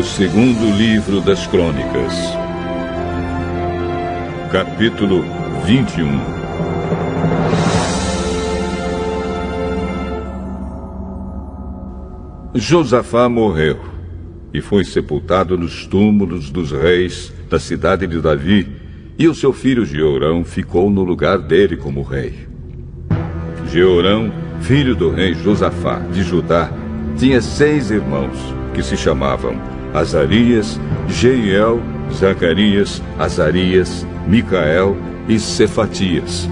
segundo livro das Crônicas, capítulo 21. Josafá morreu e foi sepultado nos túmulos dos reis da cidade de Davi, e o seu filho Jeorão ficou no lugar dele como rei. Jeorão, filho do rei Josafá de Judá, tinha 6 irmãos, que se chamavam Azarias, Jeiel, Zacarias, Azarias, Micael e Cefatias.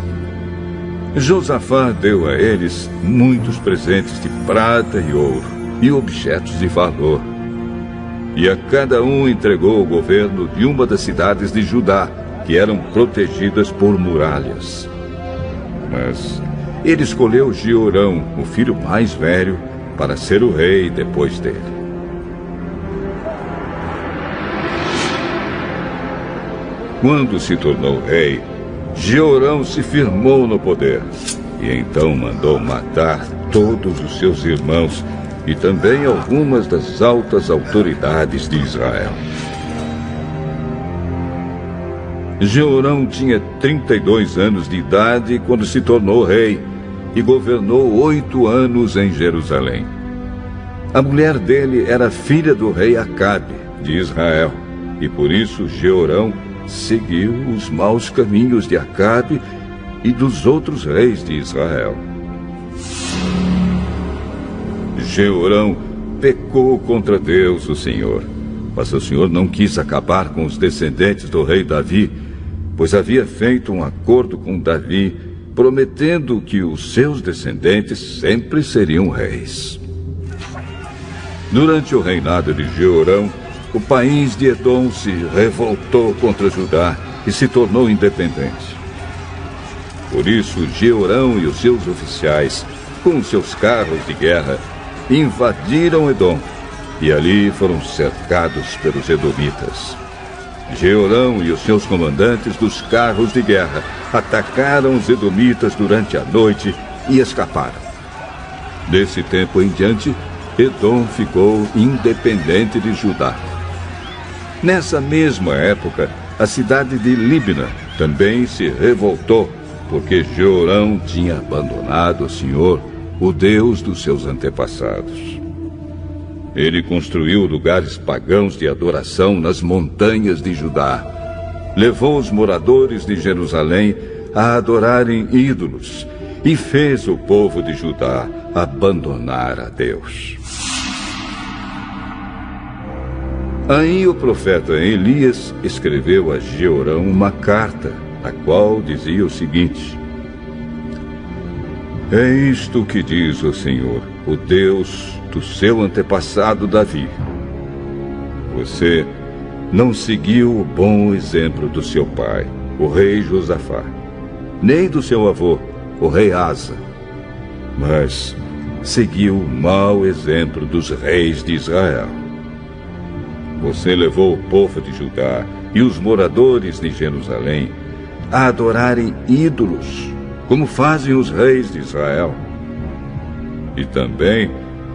Josafá deu a eles muitos presentes de prata e ouro e objetos de valor. E a cada um entregou o governo de uma das cidades de Judá, que eram protegidas por muralhas. Mas ele escolheu Jeorão, o filho mais velho, para ser o rei depois dele. Quando se tornou rei, Jeorão se firmou no poder e então mandou matar todos os seus irmãos e também algumas das altas autoridades de Israel. Jeorão tinha 32 anos de idade quando se tornou rei e governou 8 anos em Jerusalém. A mulher dele era filha do rei Acabe, de Israel, e por isso Jeorão seguiu os maus caminhos de Acabe e dos outros reis de Israel. Jeorão pecou contra Deus, o Senhor, mas o Senhor não quis acabar com os descendentes do rei Davi, pois havia feito um acordo com Davi, prometendo que os seus descendentes sempre seriam reis. Durante o reinado de Jeorão, o país de Edom se revoltou contra Judá e se tornou independente. Por isso, Jeorão e os seus oficiais, com seus carros de guerra, invadiram Edom e ali foram cercados pelos edomitas. Jeorão e os seus comandantes dos carros de guerra atacaram os edomitas durante a noite e escaparam. Desse tempo em diante, Edom ficou independente de Judá. Nessa mesma época, a cidade de Líbna também se revoltou, porque Jeorão tinha abandonado o Senhor, o Deus dos seus antepassados. Ele construiu lugares pagãos de adoração nas montanhas de Judá. Levou os moradores de Jerusalém a adorarem ídolos e fez o povo de Judá abandonar a Deus. Aí o profeta Elias escreveu a Jeorão uma carta, na qual dizia o seguinte: É isto que diz o Senhor, o Deus do seu antepassado Davi. Você não seguiu o bom exemplo do seu pai, o rei Josafá, nem do seu avô, o rei Asa, mas seguiu o mau exemplo dos reis de Israel. Você levou o povo de Judá e os moradores de Jerusalém a adorarem ídolos, como fazem os reis de Israel. E também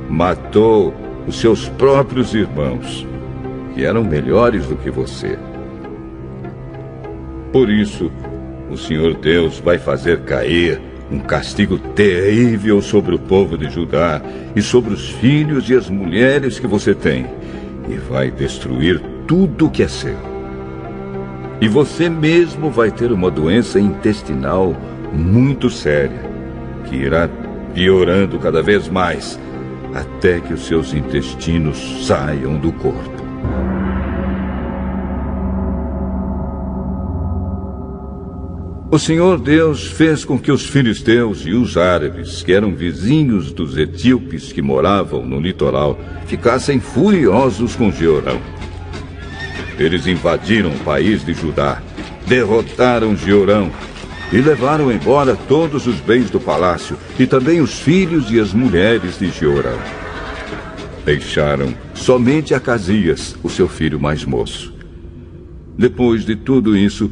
matou os seus próprios irmãos, que eram melhores do que você. Por isso, o Senhor Deus vai fazer cair um castigo terrível sobre o povo de Judá e sobre os filhos e as mulheres que você tem, e vai destruir tudo que é seu. E você mesmo vai ter uma doença intestinal muito séria, que irá piorando cada vez mais, até que os seus intestinos saiam do corpo. O Senhor Deus fez com que os filisteus e os árabes, que eram vizinhos dos etíopes que moravam no litoral, ficassem furiosos com Jeorão. Eles invadiram o país de Judá, derrotaram Jeorão e levaram embora todos os bens do palácio e também os filhos e as mulheres de Jeorão. Deixaram somente Acasias, o seu filho mais moço. Depois de tudo isso,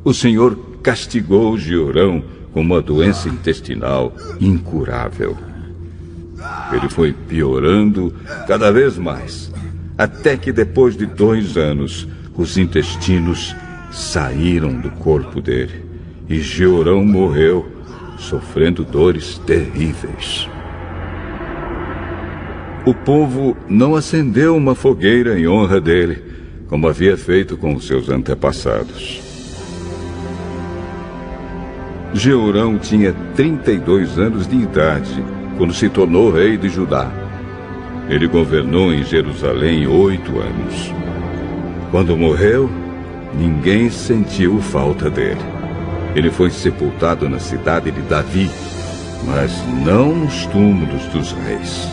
o Senhor castigou Jeorão com uma doença intestinal incurável. Ele foi piorando cada vez mais, até que depois de 2 anos, os intestinos saíram do corpo dele e Jeorão morreu, sofrendo dores terríveis. O povo não acendeu uma fogueira em honra dele, como havia feito com os seus antepassados. Jeorão tinha 32 anos de idade quando se tornou rei de Judá. Ele governou em Jerusalém 8 anos. Quando morreu, ninguém sentiu falta dele. Ele foi sepultado na cidade de Davi, mas não nos túmulos dos reis.